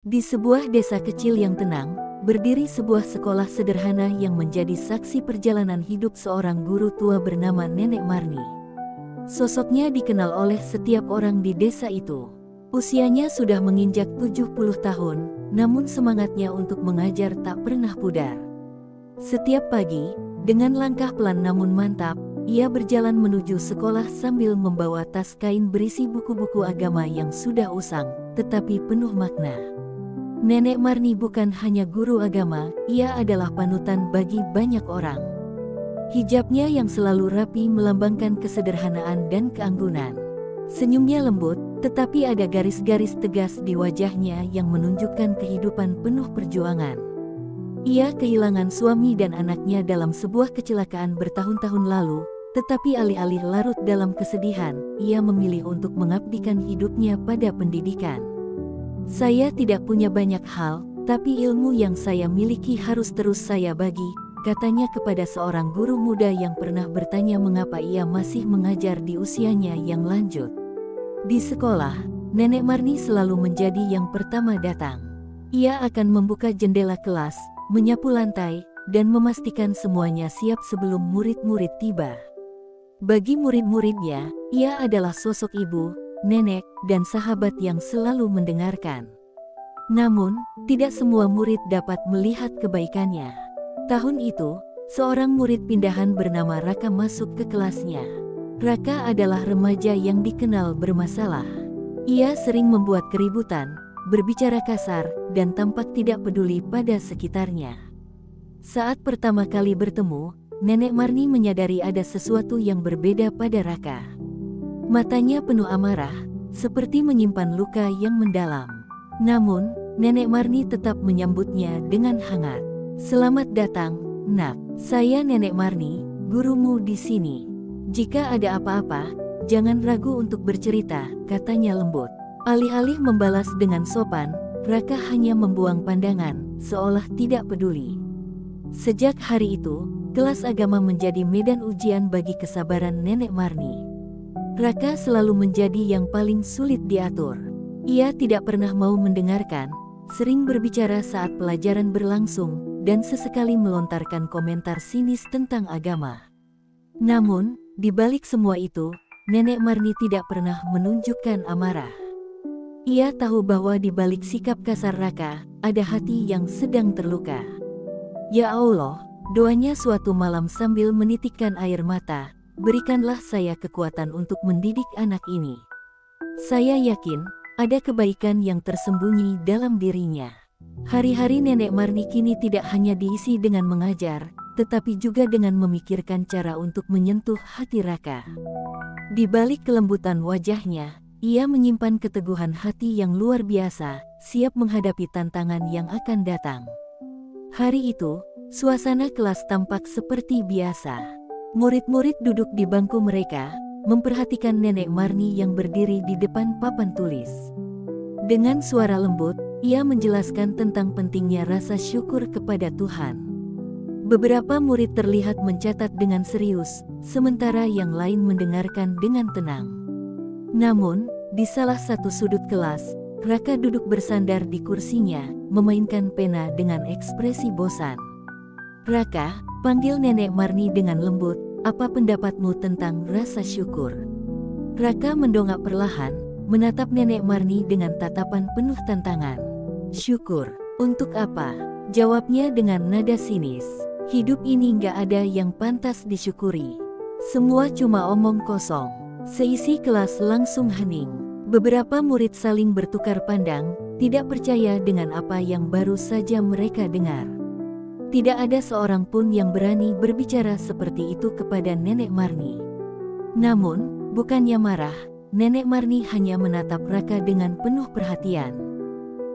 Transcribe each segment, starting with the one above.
Di sebuah desa kecil yang tenang, berdiri sebuah sekolah sederhana yang menjadi saksi perjalanan hidup seorang guru tua bernama Nenek Marni. Sosoknya dikenal oleh setiap orang di desa itu. Usianya sudah menginjak 70 tahun, namun semangatnya untuk mengajar tak pernah pudar. Setiap pagi, dengan langkah pelan namun mantap, ia berjalan menuju sekolah sambil membawa tas kain berisi buku-buku agama yang sudah usang, tetapi penuh makna. Nenek Marni bukan hanya guru agama, ia adalah panutan bagi banyak orang. Hijabnya yang selalu rapi melambangkan kesederhanaan dan keanggunan. Senyumnya lembut, tetapi ada garis-garis tegas di wajahnya yang menunjukkan kehidupan penuh perjuangan. Ia kehilangan suami dan anaknya dalam sebuah kecelakaan bertahun-tahun lalu, tetapi alih-alih larut dalam kesedihan, ia memilih untuk mengabdikan hidupnya pada pendidikan. Saya tidak punya banyak hal, tapi ilmu yang saya miliki harus terus saya bagi, katanya kepada seorang guru muda yang pernah bertanya mengapa ia masih mengajar di usianya yang lanjut. Di sekolah, Nenek Marni selalu menjadi yang pertama datang. Ia akan membuka jendela kelas, menyapu lantai, dan memastikan semuanya siap sebelum murid-murid tiba. Bagi murid-muridnya, ia adalah sosok ibu, nenek, dan sahabat yang selalu mendengarkan. Namun, tidak semua murid dapat melihat kebaikannya. Tahun itu, seorang murid pindahan bernama Raka masuk ke kelasnya. Raka adalah remaja yang dikenal bermasalah. Ia sering membuat keributan, berbicara kasar, dan tampak tidak peduli pada sekitarnya. Saat pertama kali bertemu, Nenek Marni menyadari ada sesuatu yang berbeda pada Raka. Matanya penuh amarah, seperti menyimpan luka yang mendalam. Namun, Nenek Marni tetap menyambutnya dengan hangat. "Selamat datang, Nak. Saya Nenek Marni, gurumu di sini. Jika ada apa-apa, jangan ragu untuk bercerita," katanya lembut. Alih-alih membalas dengan sopan, Raka hanya membuang pandangan, seolah tidak peduli. Sejak hari itu, kelas agama menjadi medan ujian bagi kesabaran Nenek Marni. Raka selalu menjadi yang paling sulit diatur. Ia tidak pernah mau mendengarkan, sering berbicara saat pelajaran berlangsung, dan sesekali melontarkan komentar sinis tentang agama. Namun, di balik semua itu, Nenek Marni tidak pernah menunjukkan amarah. Ia tahu bahwa di balik sikap kasar Raka, ada hati yang sedang terluka. "Ya Allah," doanya suatu malam sambil menitikkan air mata, "berikanlah saya kekuatan untuk mendidik anak ini. Saya yakin ada kebaikan yang tersembunyi dalam dirinya." Hari-hari Nenek Marni kini tidak hanya diisi dengan mengajar, tetapi juga dengan memikirkan cara untuk menyentuh hati Raka. Di balik kelembutan wajahnya, ia menyimpan keteguhan hati yang luar biasa, siap menghadapi tantangan yang akan datang. Hari itu, suasana kelas tampak seperti biasa. Murid-murid duduk di bangku mereka, memperhatikan Nenek Marni yang berdiri di depan papan tulis. Dengan suara lembut, ia menjelaskan tentang pentingnya rasa syukur kepada Tuhan. Beberapa murid terlihat mencatat dengan serius, sementara yang lain mendengarkan dengan tenang. Namun, di salah satu sudut kelas, Raka duduk bersandar di kursinya, memainkan pena dengan ekspresi bosan. "Raka," panggil Nenek Marni dengan lembut, "apa pendapatmu tentang rasa syukur?" Raka mendongak perlahan, menatap Nenek Marni dengan tatapan penuh tantangan. "Syukur, untuk apa?" jawabnya dengan nada sinis. "Hidup ini nggak ada yang pantas disyukuri. Semua cuma omong kosong." Seisi kelas langsung hening. Beberapa murid saling bertukar pandang, tidak percaya dengan apa yang baru saja mereka dengar. Tidak ada seorang pun yang berani berbicara seperti itu kepada Nenek Marni. Namun, bukannya marah, Nenek Marni hanya menatap Raka dengan penuh perhatian.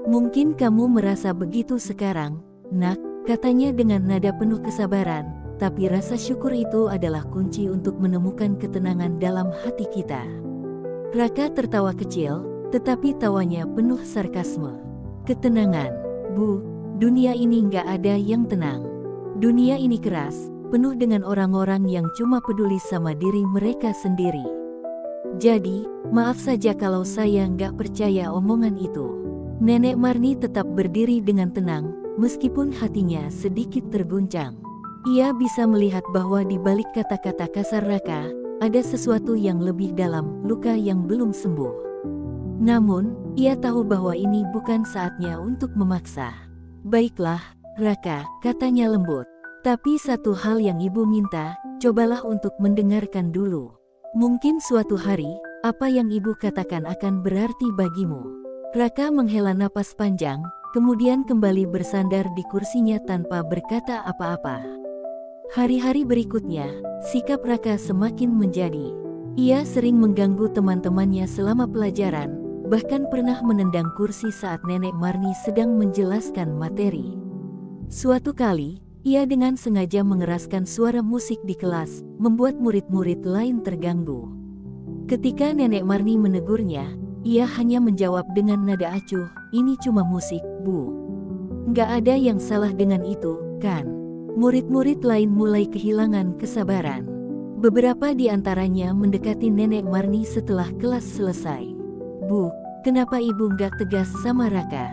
"Mungkin kamu merasa begitu sekarang, Nak," katanya dengan nada penuh kesabaran, "tapi rasa syukur itu adalah kunci untuk menemukan ketenangan dalam hati kita." Raka tertawa kecil, tetapi tawanya penuh sarkasme. "Ketenangan? Bu, dunia ini nggak ada yang tenang. Dunia ini keras, penuh dengan orang-orang yang cuma peduli sama diri mereka sendiri. Jadi, maaf saja kalau saya nggak percaya omongan itu." Nenek Marni tetap berdiri dengan tenang, meskipun hatinya sedikit terguncang. Ia bisa melihat bahwa di balik kata-kata kasar Raka, ada sesuatu yang lebih dalam, luka yang belum sembuh. Namun, ia tahu bahwa ini bukan saatnya untuk memaksa. Baiklah, Raka, katanya lembut. Tapi satu hal yang ibu minta, cobalah untuk mendengarkan dulu. Mungkin suatu hari, apa yang ibu katakan akan berarti bagimu. Raka menghela napas panjang, kemudian kembali bersandar di kursinya tanpa berkata apa-apa. Hari-hari berikutnya, sikap Raka semakin menjadi. Ia sering mengganggu teman-temannya selama pelajaran, bahkan pernah menendang kursi saat Nenek Marni sedang menjelaskan materi. Suatu kali, ia dengan sengaja mengeraskan suara musik di kelas, membuat murid-murid lain terganggu. Ketika Nenek Marni menegurnya, ia hanya menjawab dengan nada acuh, "Ini cuma musik, Bu. Nggak ada yang salah dengan itu, kan?" Murid-murid lain mulai kehilangan kesabaran. Beberapa di antaranya mendekati Nenek Marni setelah kelas selesai. "Bu, kenapa ibu nggak tegas sama Raka?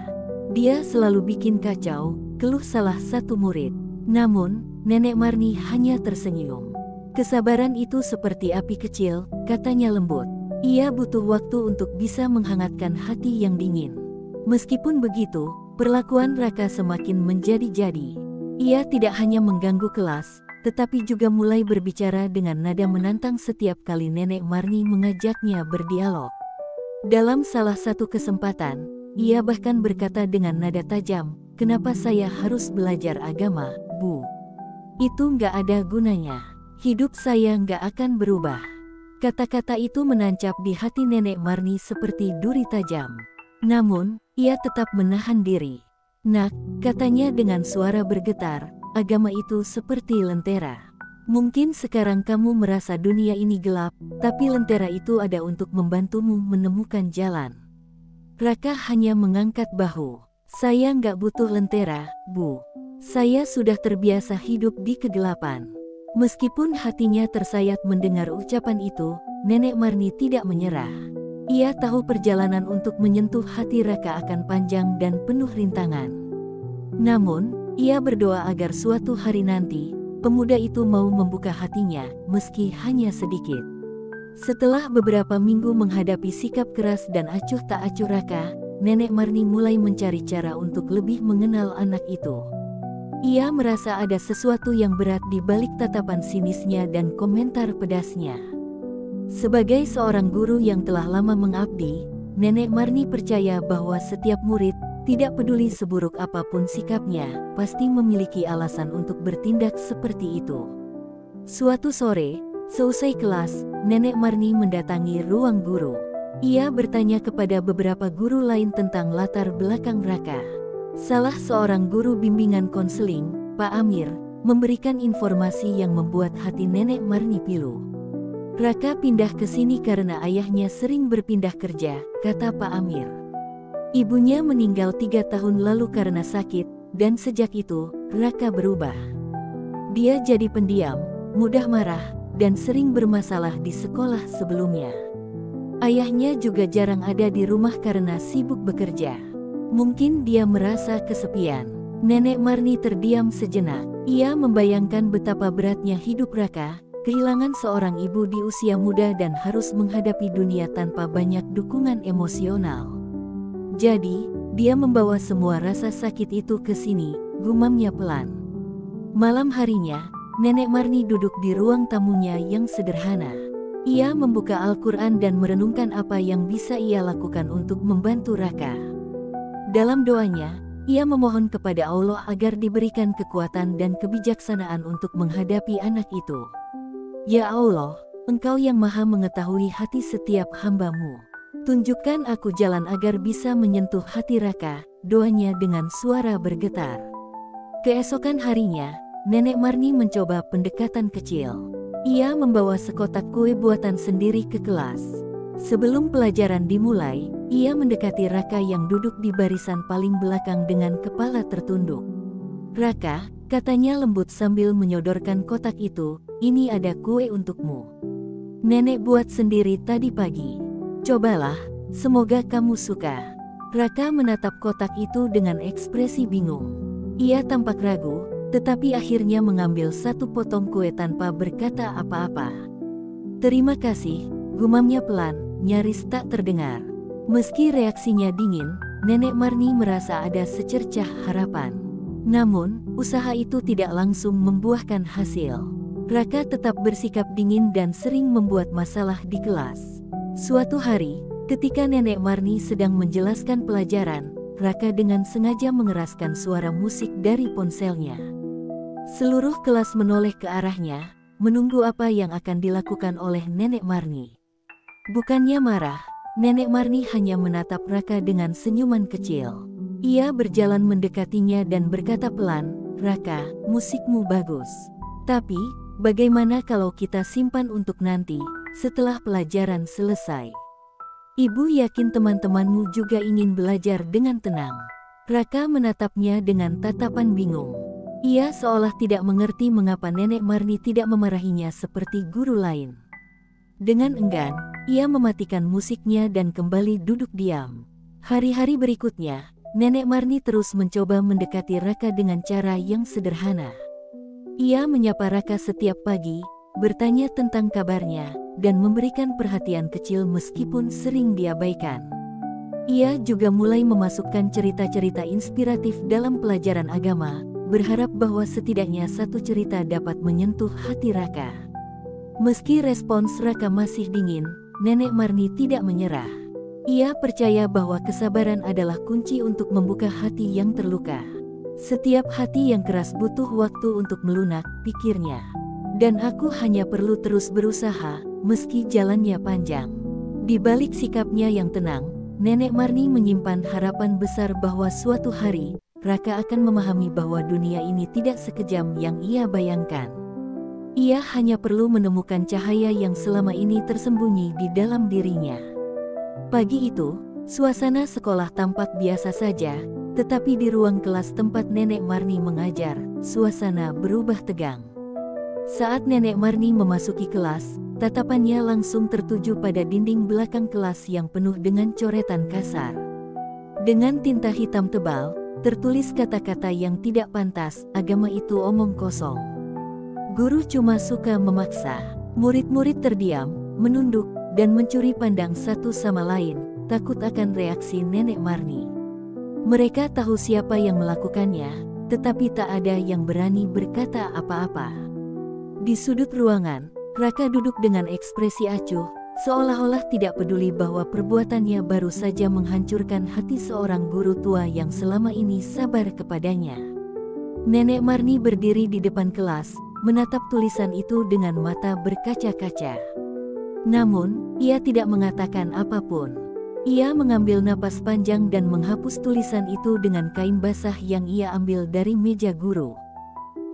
Dia selalu bikin kacau," keluh salah satu murid. Namun, Nenek Marni hanya tersenyum. "Kesabaran itu seperti api kecil," katanya lembut. "Ia butuh waktu untuk bisa menghangatkan hati yang dingin." Meskipun begitu, perlakuan Raka semakin menjadi-jadi. Ia tidak hanya mengganggu kelas, tetapi juga mulai berbicara dengan nada menantang setiap kali Nenek Marni mengajaknya berdialog. Dalam salah satu kesempatan, ia bahkan berkata dengan nada tajam, "Kenapa saya harus belajar agama, Bu? Itu nggak ada gunanya. Hidup saya nggak akan berubah." Kata-kata itu menancap di hati Nenek Marni seperti duri tajam. Namun, ia tetap menahan diri. "Nak," katanya dengan suara bergetar, "agama itu seperti lentera. Mungkin sekarang kamu merasa dunia ini gelap, tapi lentera itu ada untuk membantumu menemukan jalan." Raka hanya mengangkat bahu. "Saya nggak butuh lentera, Bu. Saya sudah terbiasa hidup di kegelapan." Meskipun hatinya tersayat mendengar ucapan itu, Nenek Marni tidak menyerah. Ia tahu perjalanan untuk menyentuh hati Raka akan panjang dan penuh rintangan. Namun, ia berdoa agar suatu hari nanti, pemuda itu mau membuka hatinya, meski hanya sedikit. Setelah beberapa minggu menghadapi sikap keras dan acuh tak acuh Raka, Nenek Marni mulai mencari cara untuk lebih mengenal anak itu. Ia merasa ada sesuatu yang berat di balik tatapan sinisnya dan komentar pedasnya. Sebagai seorang guru yang telah lama mengabdi, Nenek Marni percaya bahwa setiap murid, tidak peduli seburuk apapun sikapnya, pasti memiliki alasan untuk bertindak seperti itu. Suatu sore, seusai kelas, Nenek Marni mendatangi ruang guru. Ia bertanya kepada beberapa guru lain tentang latar belakang Raka. Salah seorang guru bimbingan konseling, Pak Amir, memberikan informasi yang membuat hati Nenek Marni pilu. "Raka pindah ke sini karena ayahnya sering berpindah kerja," kata Pak Amir. "Ibunya meninggal 3 tahun lalu karena sakit, dan sejak itu, Raka berubah. Dia jadi pendiam, mudah marah, dan sering bermasalah di sekolah sebelumnya. Ayahnya juga jarang ada di rumah karena sibuk bekerja. Mungkin dia merasa kesepian." Nenek Marni terdiam sejenak. Ia membayangkan betapa beratnya hidup Raka, kehilangan seorang ibu di usia muda dan harus menghadapi dunia tanpa banyak dukungan emosional. "Jadi, dia membawa semua rasa sakit itu ke sini," gumamnya pelan. Malam harinya, Nenek Marni duduk di ruang tamunya yang sederhana. Ia membuka Al-Quran dan merenungkan apa yang bisa ia lakukan untuk membantu Raka. Dalam doanya, ia memohon kepada Allah agar diberikan kekuatan dan kebijaksanaan untuk menghadapi anak itu. "Ya Allah, Engkau yang maha mengetahui hati setiap hamba-Mu. Tunjukkan aku jalan agar bisa menyentuh hati Raka," doanya dengan suara bergetar. Keesokan harinya, Nenek Marni mencoba pendekatan kecil. Ia membawa sekotak kue buatan sendiri ke kelas. Sebelum pelajaran dimulai, ia mendekati Raka yang duduk di barisan paling belakang dengan kepala tertunduk. "Raka," katanya lembut sambil menyodorkan kotak itu, "ini ada kue untukmu. Nenek buat sendiri tadi pagi. Cobalah, semoga kamu suka." Raka menatap kotak itu dengan ekspresi bingung. Ia tampak ragu, tetapi akhirnya mengambil satu potong kue tanpa berkata apa-apa. "Terima kasih," gumamnya pelan, nyaris tak terdengar. Meski reaksinya dingin, Nenek Marni merasa ada secercah harapan. Namun, usaha itu tidak langsung membuahkan hasil. Raka tetap bersikap dingin dan sering membuat masalah di kelas. Suatu hari, ketika Nenek Marni sedang menjelaskan pelajaran, Raka dengan sengaja mengeraskan suara musik dari ponselnya. Seluruh kelas menoleh ke arahnya, menunggu apa yang akan dilakukan oleh Nenek Marni. Bukannya marah, Nenek Marni hanya menatap Raka dengan senyuman kecil. Ia berjalan mendekatinya dan berkata pelan, "Raka, musikmu bagus. Tapi, bagaimana kalau kita simpan untuk nanti, setelah pelajaran selesai? Ibu yakin teman-temanmu juga ingin belajar dengan tenang." Raka menatapnya dengan tatapan bingung. Ia seolah tidak mengerti mengapa Nenek Marni tidak memarahinya seperti guru lain. Dengan enggan, ia mematikan musiknya dan kembali duduk diam. Hari-hari berikutnya, Nenek Marni terus mencoba mendekati Raka dengan cara yang sederhana. Ia menyapa Raka setiap pagi, bertanya tentang kabarnya, dan memberikan perhatian kecil meskipun sering diabaikan. Ia juga mulai memasukkan cerita-cerita inspiratif dalam pelajaran agama, berharap bahwa setidaknya satu cerita dapat menyentuh hati Raka. Meski respons Raka masih dingin, Nenek Marni tidak menyerah. Ia percaya bahwa kesabaran adalah kunci untuk membuka hati yang terluka. Setiap hati yang keras butuh waktu untuk melunak, pikirnya. Dan aku hanya perlu terus berusaha, meski jalannya panjang. Di balik sikapnya yang tenang, Nenek Marni menyimpan harapan besar bahwa suatu hari, Raka akan memahami bahwa dunia ini tidak sekejam yang ia bayangkan. Ia hanya perlu menemukan cahaya yang selama ini tersembunyi di dalam dirinya. Pagi itu, suasana sekolah tampak biasa saja, tetapi di ruang kelas tempat Nenek Marni mengajar, suasana berubah tegang. Saat Nenek Marni memasuki kelas, tatapannya langsung tertuju pada dinding belakang kelas yang penuh dengan coretan kasar. Dengan tinta hitam tebal, tertulis kata-kata yang tidak pantas, "Agama itu omong kosong. Guru cuma suka memaksa." Murid-murid terdiam, menunduk, dan mencuri pandang satu sama lain, takut akan reaksi Nenek Marni. Mereka tahu siapa yang melakukannya, tetapi tak ada yang berani berkata apa-apa. Di sudut ruangan, Raka duduk dengan ekspresi acuh, seolah-olah tidak peduli bahwa perbuatannya baru saja menghancurkan hati seorang guru tua yang selama ini sabar kepadanya. Nenek Marni berdiri di depan kelas, menatap tulisan itu dengan mata berkaca-kaca. Namun, ia tidak mengatakan apapun. Ia mengambil napas panjang dan menghapus tulisan itu dengan kain basah yang ia ambil dari meja guru.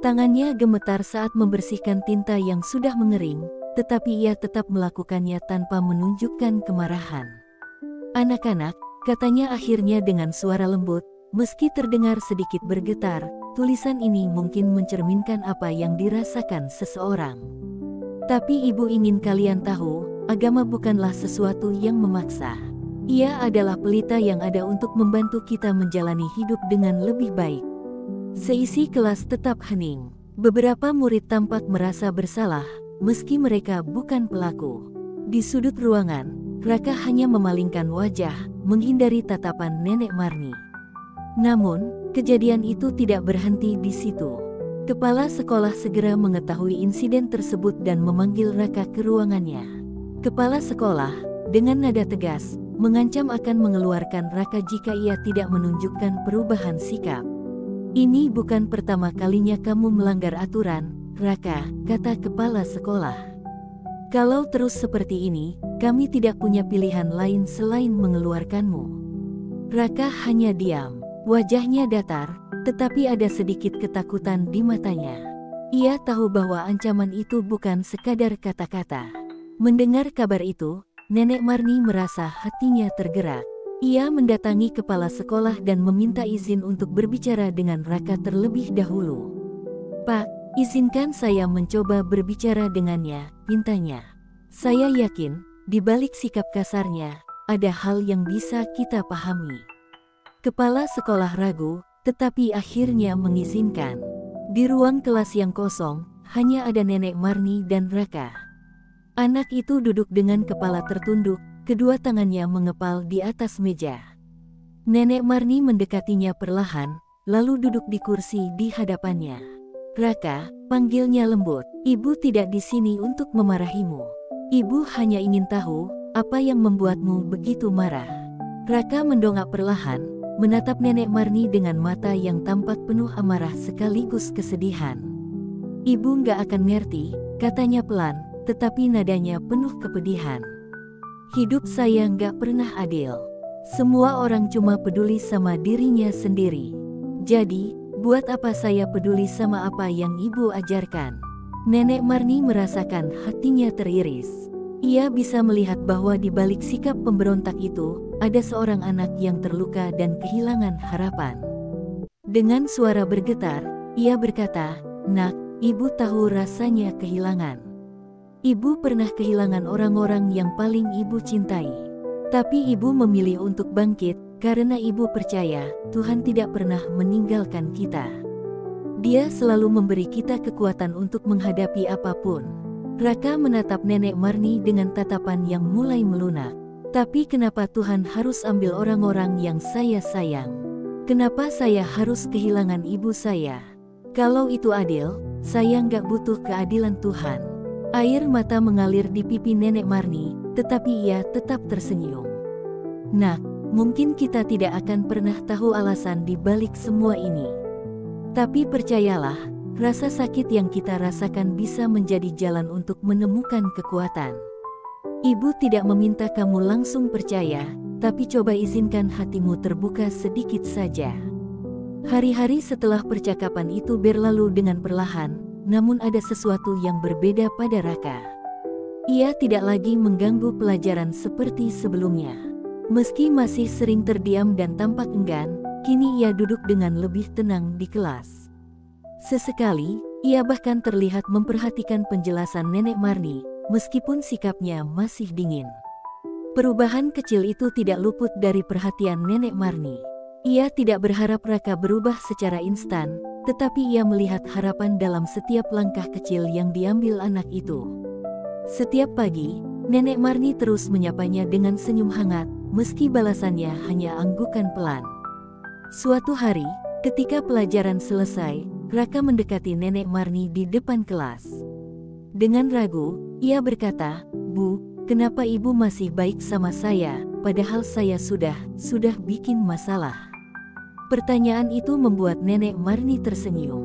Tangannya gemetar saat membersihkan tinta yang sudah mengering, tetapi ia tetap melakukannya tanpa menunjukkan kemarahan. "Anak-anak," katanya akhirnya dengan suara lembut, meski terdengar sedikit bergetar, "tulisan ini mungkin mencerminkan apa yang dirasakan seseorang. Tapi ibu ingin kalian tahu, agama bukanlah sesuatu yang memaksa. Ia adalah pelita yang ada untuk membantu kita menjalani hidup dengan lebih baik." Seisi kelas tetap hening. Beberapa murid tampak merasa bersalah, meski mereka bukan pelaku. Di sudut ruangan, Raka hanya memalingkan wajah, menghindari tatapan Nenek Marni. Namun, kejadian itu tidak berhenti di situ. Kepala sekolah segera mengetahui insiden tersebut dan memanggil Raka ke ruangannya. Kepala sekolah, dengan nada tegas, mengancam akan mengeluarkan Raka jika ia tidak menunjukkan perubahan sikap. "Ini bukan pertama kalinya kamu melanggar aturan, Raka," kata kepala sekolah. "Kalau terus seperti ini, kami tidak punya pilihan lain selain mengeluarkanmu." Raka hanya diam, wajahnya datar, tetapi ada sedikit ketakutan di matanya. Ia tahu bahwa ancaman itu bukan sekadar kata-kata. Mendengar kabar itu, Nenek Marni merasa hatinya tergerak. Ia mendatangi kepala sekolah dan meminta izin untuk berbicara dengan Raka terlebih dahulu. "Pak, izinkan saya mencoba berbicara dengannya," pintanya. "Saya yakin, di balik sikap kasarnya, ada hal yang bisa kita pahami." Kepala sekolah ragu, tetapi akhirnya mengizinkan. Di ruang kelas yang kosong, hanya ada Nenek Marni dan Raka. Anak itu duduk dengan kepala tertunduk, kedua tangannya mengepal di atas meja. Nenek Marni mendekatinya perlahan, lalu duduk di kursi di hadapannya. "Raka," panggilnya lembut, "ibu tidak di sini untuk memarahimu. Ibu hanya ingin tahu, apa yang membuatmu begitu marah." Raka mendongak perlahan, menatap Nenek Marni dengan mata yang tampak penuh amarah sekaligus kesedihan. "Ibu nggak akan ngerti," katanya pelan, tetapi nadanya penuh kepedihan. "Hidup saya nggak pernah adil. Semua orang cuma peduli sama dirinya sendiri. Jadi, buat apa saya peduli sama apa yang ibu ajarkan?" Nenek Marni merasakan hatinya teriris. Ia bisa melihat bahwa di balik sikap pemberontak itu, ada seorang anak yang terluka dan kehilangan harapan. Dengan suara bergetar, ia berkata, "Nak, ibu tahu rasanya kehilangan. Ibu pernah kehilangan orang-orang yang paling ibu cintai. Tapi ibu memilih untuk bangkit, karena ibu percaya Tuhan tidak pernah meninggalkan kita. Dia selalu memberi kita kekuatan untuk menghadapi apapun." Raka menatap Nenek Marni dengan tatapan yang mulai melunak. "Tapi kenapa Tuhan harus ambil orang-orang yang saya sayang? Kenapa saya harus kehilangan ibu saya? Kalau itu adil, saya nggak butuh keadilan Tuhan." Air mata mengalir di pipi Nenek Marni, tetapi ia tetap tersenyum. "Nak, mungkin kita tidak akan pernah tahu alasan di balik semua ini. Tapi percayalah, rasa sakit yang kita rasakan bisa menjadi jalan untuk menemukan kekuatan. Ibu tidak meminta kamu langsung percaya, tapi coba izinkan hatimu terbuka sedikit saja." Hari-hari setelah percakapan itu berlalu dengan perlahan, namun ada sesuatu yang berbeda pada Raka. Ia tidak lagi mengganggu pelajaran seperti sebelumnya. Meski masih sering terdiam dan tampak enggan, kini ia duduk dengan lebih tenang di kelas. Sesekali, ia bahkan terlihat memperhatikan penjelasan Nenek Marni, meskipun sikapnya masih dingin. Perubahan kecil itu tidak luput dari perhatian Nenek Marni. Ia tidak berharap Raka berubah secara instan, tetapi ia melihat harapan dalam setiap langkah kecil yang diambil anak itu. Setiap pagi, Nenek Marni terus menyapanya dengan senyum hangat, meski balasannya hanya anggukan pelan. Suatu hari, ketika pelajaran selesai, Raka mendekati Nenek Marni di depan kelas. Dengan ragu, ia berkata, "Bu, kenapa ibu masih baik sama saya, padahal saya sudah bikin masalah?" Pertanyaan itu membuat Nenek Marni tersenyum.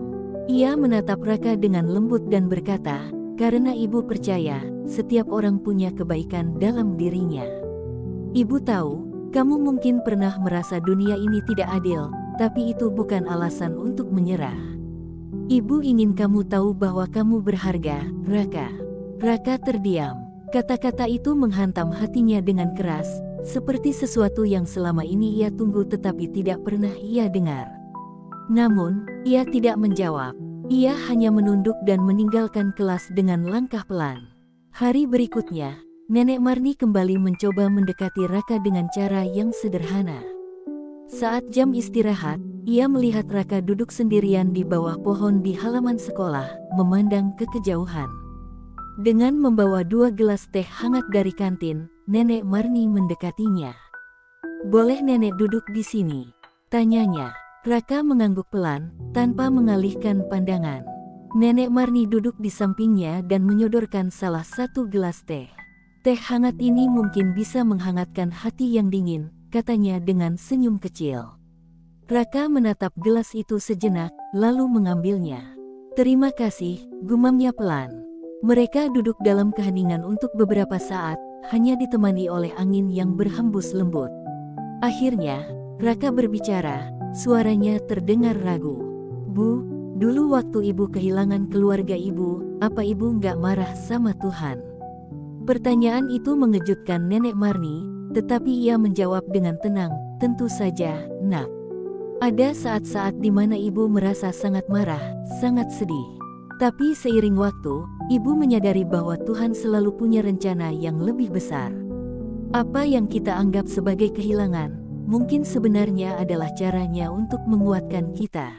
Ia menatap Raka dengan lembut dan berkata, "Karena ibu percaya, setiap orang punya kebaikan dalam dirinya. Ibu tahu, kamu mungkin pernah merasa dunia ini tidak adil, tapi itu bukan alasan untuk menyerah. Ibu ingin kamu tahu bahwa kamu berharga, Raka." Raka terdiam. Kata-kata itu menghantam hatinya dengan keras, seperti sesuatu yang selama ini ia tunggu tetapi tidak pernah ia dengar. Namun, ia tidak menjawab. Ia hanya menunduk dan meninggalkan kelas dengan langkah pelan. Hari berikutnya, Nenek Marni kembali mencoba mendekati Raka dengan cara yang sederhana. Saat jam istirahat, ia melihat Raka duduk sendirian di bawah pohon di halaman sekolah, memandang ke kejauhan. Dengan membawa 2 gelas teh hangat dari kantin, Nenek Marni mendekatinya. "Boleh nenek duduk di sini?" tanyanya. Raka mengangguk pelan, tanpa mengalihkan pandangan. Nenek Marni duduk di sampingnya dan menyodorkan salah satu gelas teh. "Teh hangat ini mungkin bisa menghangatkan hati yang dingin," katanya dengan senyum kecil. Raka menatap gelas itu sejenak, lalu mengambilnya. "Terima kasih," gumamnya pelan. Mereka duduk dalam keheningan untuk beberapa saat, hanya ditemani oleh angin yang berhembus lembut. Akhirnya, Raka berbicara, suaranya terdengar ragu. "Bu, dulu waktu ibu kehilangan keluarga ibu, apa ibu nggak marah sama Tuhan?" Pertanyaan itu mengejutkan Nenek Marni, tetapi ia menjawab dengan tenang, "Tentu saja, Nak. Ada saat-saat di mana ibu merasa sangat marah, sangat sedih. Tapi seiring waktu, ibu menyadari bahwa Tuhan selalu punya rencana yang lebih besar. Apa yang kita anggap sebagai kehilangan, mungkin sebenarnya adalah caranya untuk menguatkan kita.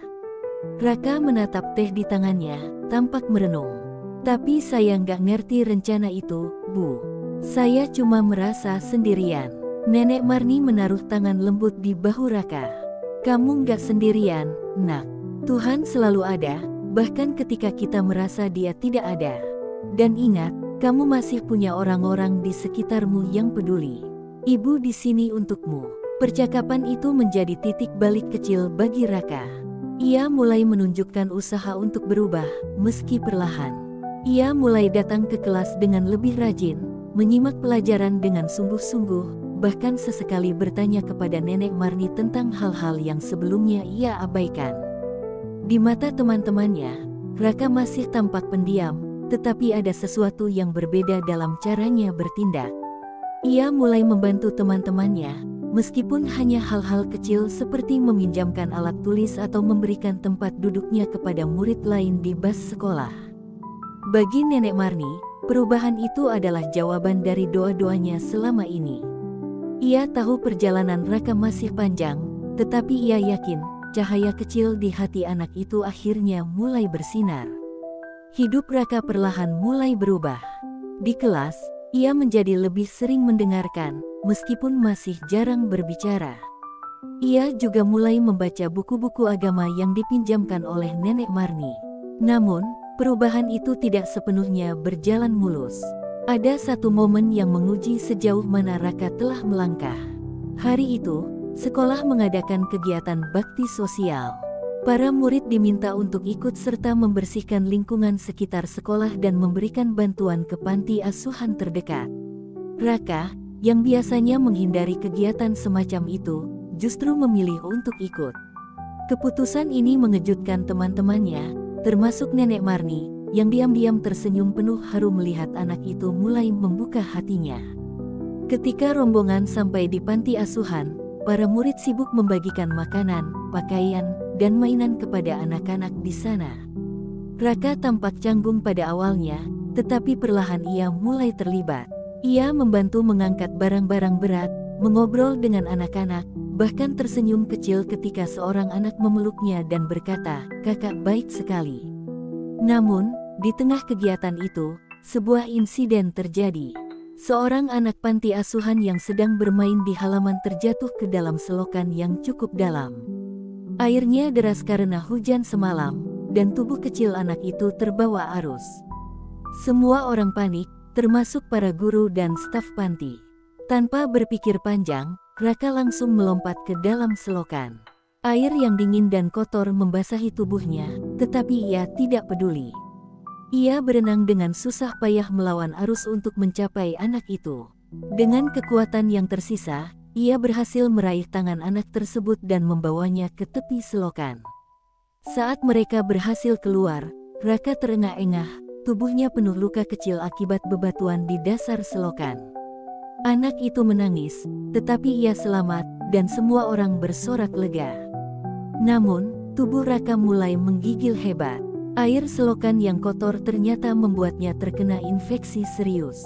Raka menatap teh di tangannya, tampak merenung. Tapi saya nggak ngerti rencana itu, Bu. Saya cuma merasa sendirian. Nenek Marni menaruh tangan lembut di bahu Raka. Kamu nggak sendirian, Nak. Tuhan selalu ada, bahkan ketika kita merasa Dia tidak ada. Dan ingat, kamu masih punya orang-orang di sekitarmu yang peduli. Ibu di sini untukmu. Percakapan itu menjadi titik balik kecil bagi Raka. Ia mulai menunjukkan usaha untuk berubah, meski perlahan. Ia mulai datang ke kelas dengan lebih rajin, menyimak pelajaran dengan sungguh-sungguh, bahkan sesekali bertanya kepada Nenek Marni tentang hal-hal yang sebelumnya ia abaikan. Di mata teman-temannya, Raka masih tampak pendiam, tetapi ada sesuatu yang berbeda dalam caranya bertindak. Ia mulai membantu teman-temannya, meskipun hanya hal-hal kecil seperti meminjamkan alat tulis atau memberikan tempat duduknya kepada murid lain di bas sekolah. Bagi Nenek Marni, perubahan itu adalah jawaban dari doa-doanya selama ini. Ia tahu perjalanan Raka masih panjang, tetapi ia yakin cahaya kecil di hati anak itu akhirnya mulai bersinar. Hidup Raka perlahan mulai berubah. Di kelas, ia menjadi lebih sering mendengarkan, meskipun masih jarang berbicara. Ia juga mulai membaca buku-buku agama yang dipinjamkan oleh Nenek Marni. Namun, perubahan itu tidak sepenuhnya berjalan mulus. Ada satu momen yang menguji sejauh mana Raka telah melangkah. Hari itu, sekolah mengadakan kegiatan bakti sosial. Para murid diminta untuk ikut serta membersihkan lingkungan sekitar sekolah dan memberikan bantuan ke panti asuhan terdekat. Raka, yang biasanya menghindari kegiatan semacam itu, justru memilih untuk ikut. Keputusan ini mengejutkan teman-temannya, termasuk Nenek Marni, yang diam-diam tersenyum penuh haru melihat anak itu mulai membuka hatinya. Ketika rombongan sampai di panti asuhan, para murid sibuk membagikan makanan, pakaian, dan mainan kepada anak-anak di sana. Raka tampak canggung pada awalnya, tetapi perlahan ia mulai terlibat. Ia membantu mengangkat barang-barang berat, mengobrol dengan anak-anak, bahkan tersenyum kecil ketika seorang anak memeluknya dan berkata, "Kakak baik sekali." Namun, di tengah kegiatan itu, sebuah insiden terjadi. Seorang anak panti asuhan yang sedang bermain di halaman terjatuh ke dalam selokan yang cukup dalam. Airnya deras karena hujan semalam, dan tubuh kecil anak itu terbawa arus. Semua orang panik, termasuk para guru dan staf panti. Tanpa berpikir panjang, Raka langsung melompat ke dalam selokan. Air yang dingin dan kotor membasahi tubuhnya, tetapi ia tidak peduli. Ia berenang dengan susah payah melawan arus untuk mencapai anak itu. Dengan kekuatan yang tersisa, ia berhasil meraih tangan anak tersebut dan membawanya ke tepi selokan. Saat mereka berhasil keluar, Raka terengah-engah, tubuhnya penuh luka kecil akibat bebatuan di dasar selokan. Anak itu menangis, tetapi ia selamat, dan semua orang bersorak lega. Namun, tubuh Raka mulai menggigil hebat. Air selokan yang kotor ternyata membuatnya terkena infeksi serius.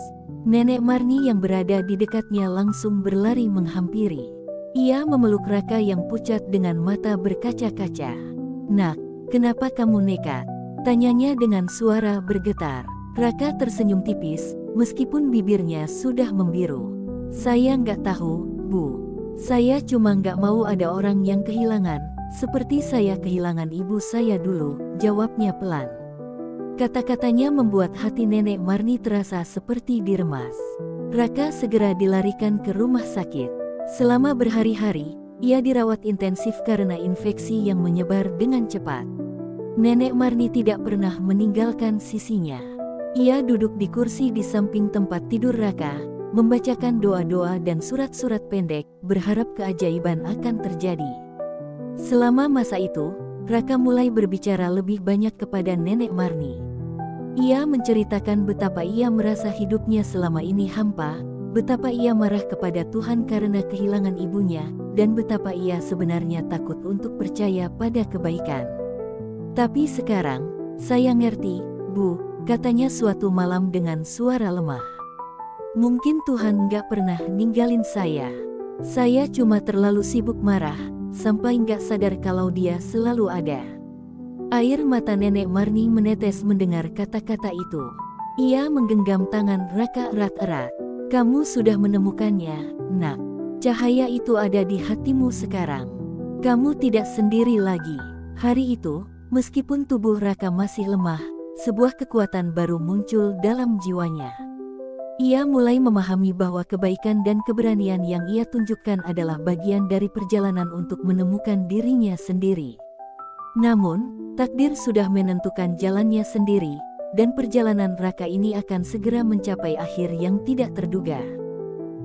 Nenek Marni yang berada di dekatnya langsung berlari menghampiri. Ia memeluk Raka yang pucat dengan mata berkaca-kaca. "Nak, kenapa kamu nekat?" tanyanya dengan suara bergetar. Raka tersenyum tipis, meskipun bibirnya sudah membiru. "Saya nggak tahu, Bu. Saya cuma nggak mau ada orang yang kehilangan, seperti saya kehilangan ibu saya dulu," jawabnya pelan. Kata-katanya membuat hati Nenek Marni terasa seperti diremas. Raka segera dilarikan ke rumah sakit. Selama berhari-hari, ia dirawat intensif karena infeksi yang menyebar dengan cepat. Nenek Marni tidak pernah meninggalkan sisinya. Ia duduk di kursi di samping tempat tidur Raka, membacakan doa-doa dan surat-surat pendek, berharap keajaiban akan terjadi. Selama masa itu, Raka mulai berbicara lebih banyak kepada Nenek Marni. Ia menceritakan betapa ia merasa hidupnya selama ini hampa, betapa ia marah kepada Tuhan karena kehilangan ibunya, dan betapa ia sebenarnya takut untuk percaya pada kebaikan. "Tapi sekarang, saya ngerti, Bu," katanya suatu malam dengan suara lemah. "Mungkin Tuhan nggak pernah ninggalin saya. Saya cuma terlalu sibuk marah, sampai nggak sadar kalau dia selalu ada. Air mata Nenek Marni menetes mendengar kata-kata itu. Ia menggenggam tangan Raka erat-erat. Kamu sudah menemukannya, Nak. Cahaya itu ada di hatimu sekarang. Kamu tidak sendiri lagi. Hari itu, meskipun tubuh Raka masih lemah, sebuah kekuatan baru muncul dalam jiwanya. Ia mulai memahami bahwa kebaikan dan keberanian yang ia tunjukkan adalah bagian dari perjalanan untuk menemukan dirinya sendiri. Namun, takdir sudah menentukan jalannya sendiri, dan perjalanan Raka ini akan segera mencapai akhir yang tidak terduga.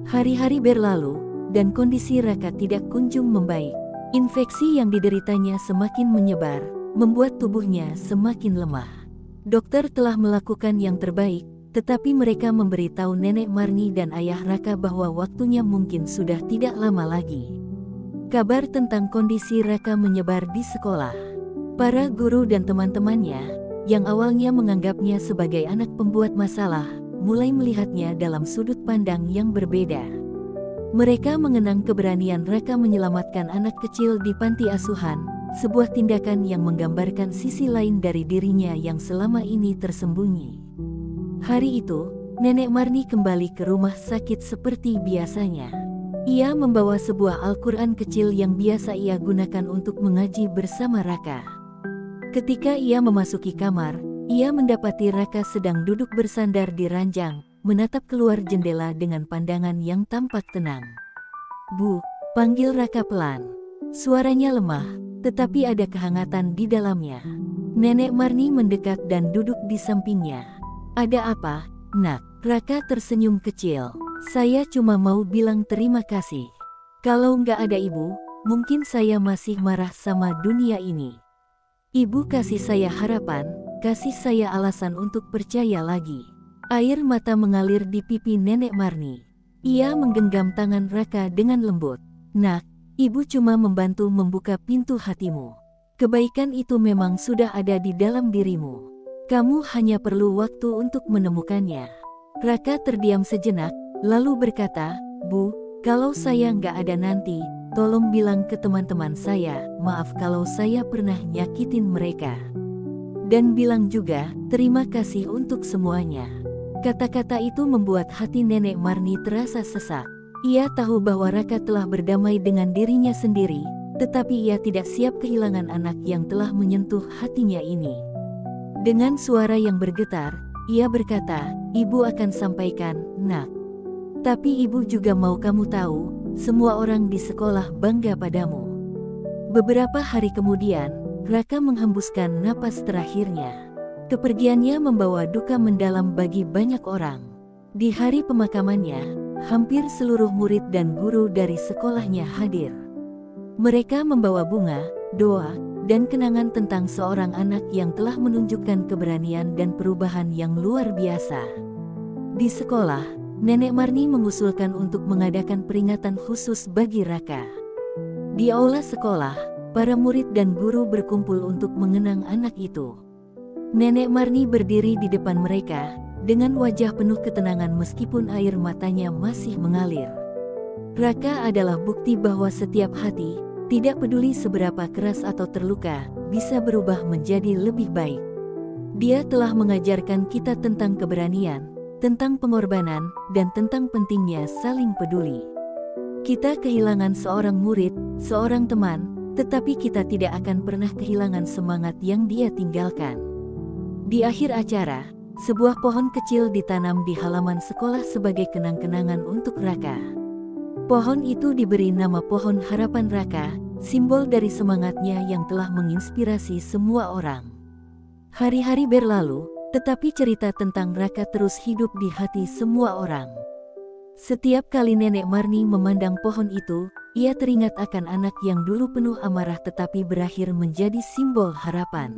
Hari-hari berlalu, dan kondisi Raka tidak kunjung membaik. Infeksi yang dideritanya semakin menyebar, membuat tubuhnya semakin lemah. Dokter telah melakukan yang terbaik, tetapi mereka memberitahu Nenek Marni dan ayah Raka bahwa waktunya mungkin sudah tidak lama lagi. Kabar tentang kondisi Raka menyebar di sekolah. Para guru dan teman-temannya, yang awalnya menganggapnya sebagai anak pembuat masalah, mulai melihatnya dalam sudut pandang yang berbeda. Mereka mengenang keberanian Raka menyelamatkan anak kecil di panti asuhan, sebuah tindakan yang menggambarkan sisi lain dari dirinya yang selama ini tersembunyi. Hari itu, Nenek Marni kembali ke rumah sakit seperti biasanya. Ia membawa sebuah Al-Quran kecil yang biasa ia gunakan untuk mengaji bersama Raka. Ketika ia memasuki kamar, ia mendapati Raka sedang duduk bersandar di ranjang, menatap keluar jendela dengan pandangan yang tampak tenang. "Bu," panggil Raka pelan. Suaranya lemah, tetapi ada kehangatan di dalamnya. Nenek Marni mendekat dan duduk di sampingnya. "Ada apa, Nak?" Raka tersenyum kecil. "Saya cuma mau bilang terima kasih. Kalau nggak ada ibu, mungkin saya masih marah sama dunia ini. Ibu kasih saya harapan, kasih saya alasan untuk percaya lagi." Air mata mengalir di pipi Nenek Marni. Ia menggenggam tangan Raka dengan lembut. "Nak, ibu cuma membantu membuka pintu hatimu. Kebaikan itu memang sudah ada di dalam dirimu. Kamu hanya perlu waktu untuk menemukannya." Raka terdiam sejenak, lalu berkata, "Bu, kalau saya nggak ada nanti, tolong bilang ke teman-teman saya, maaf kalau saya pernah nyakitin mereka. Dan bilang juga, terima kasih untuk semuanya." Kata-kata itu membuat hati Nenek Marni terasa sesak. Ia tahu bahwa Raka telah berdamai dengan dirinya sendiri, tetapi ia tidak siap kehilangan anak yang telah menyentuh hatinya ini. Dengan suara yang bergetar, ia berkata, "Ibu akan sampaikan, Nak. Tapi ibu juga mau kamu tahu, semua orang di sekolah bangga padamu." Beberapa hari kemudian, Raka menghembuskan napas terakhirnya. Kepergiannya membawa duka mendalam bagi banyak orang. Di hari pemakamannya, hampir seluruh murid dan guru dari sekolahnya hadir. Mereka membawa bunga, doa, dan kenangan tentang seorang anak yang telah menunjukkan keberanian dan perubahan yang luar biasa. Di sekolah, Nenek Marni mengusulkan untuk mengadakan peringatan khusus bagi Raka. Di aula sekolah, para murid dan guru berkumpul untuk mengenang anak itu. Nenek Marni berdiri di depan mereka, dengan wajah penuh ketenangan meskipun air matanya masih mengalir. Raka adalah bukti bahwa setiap hati, tidak peduli seberapa keras atau terluka, bisa berubah menjadi lebih baik. Dia telah mengajarkan kita tentang keberanian, tentang pengorbanan, dan tentang pentingnya saling peduli. Kita kehilangan seorang murid, seorang teman, tetapi kita tidak akan pernah kehilangan semangat yang dia tinggalkan. Di akhir acara, sebuah pohon kecil ditanam di halaman sekolah sebagai kenang-kenangan untuk Raka. Pohon itu diberi nama Pohon Harapan Raka, simbol dari semangatnya yang telah menginspirasi semua orang. Hari-hari berlalu, tetapi cerita tentang Raka terus hidup di hati semua orang. Setiap kali Nenek Marni memandang pohon itu, ia teringat akan anak yang dulu penuh amarah tetapi berakhir menjadi simbol harapan.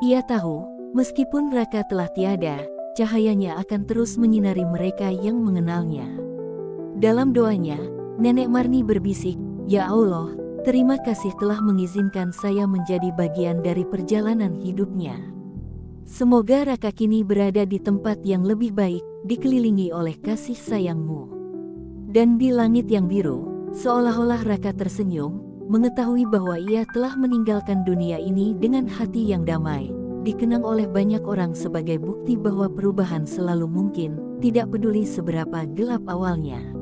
Ia tahu, meskipun Raka telah tiada, cahayanya akan terus menyinari mereka yang mengenalnya. Dalam doanya, Nenek Marni berbisik, "Ya Allah, terima kasih telah mengizinkan saya menjadi bagian dari perjalanan hidupnya. Semoga Raka kini berada di tempat yang lebih baik, dikelilingi oleh kasih sayang-Mu. Dan di langit yang biru, Seolah-olah Raka tersenyum, mengetahui bahwa ia telah meninggalkan dunia ini dengan hati yang damai. Dikenang oleh banyak orang sebagai bukti bahwa perubahan selalu mungkin, tidak peduli seberapa gelap awalnya.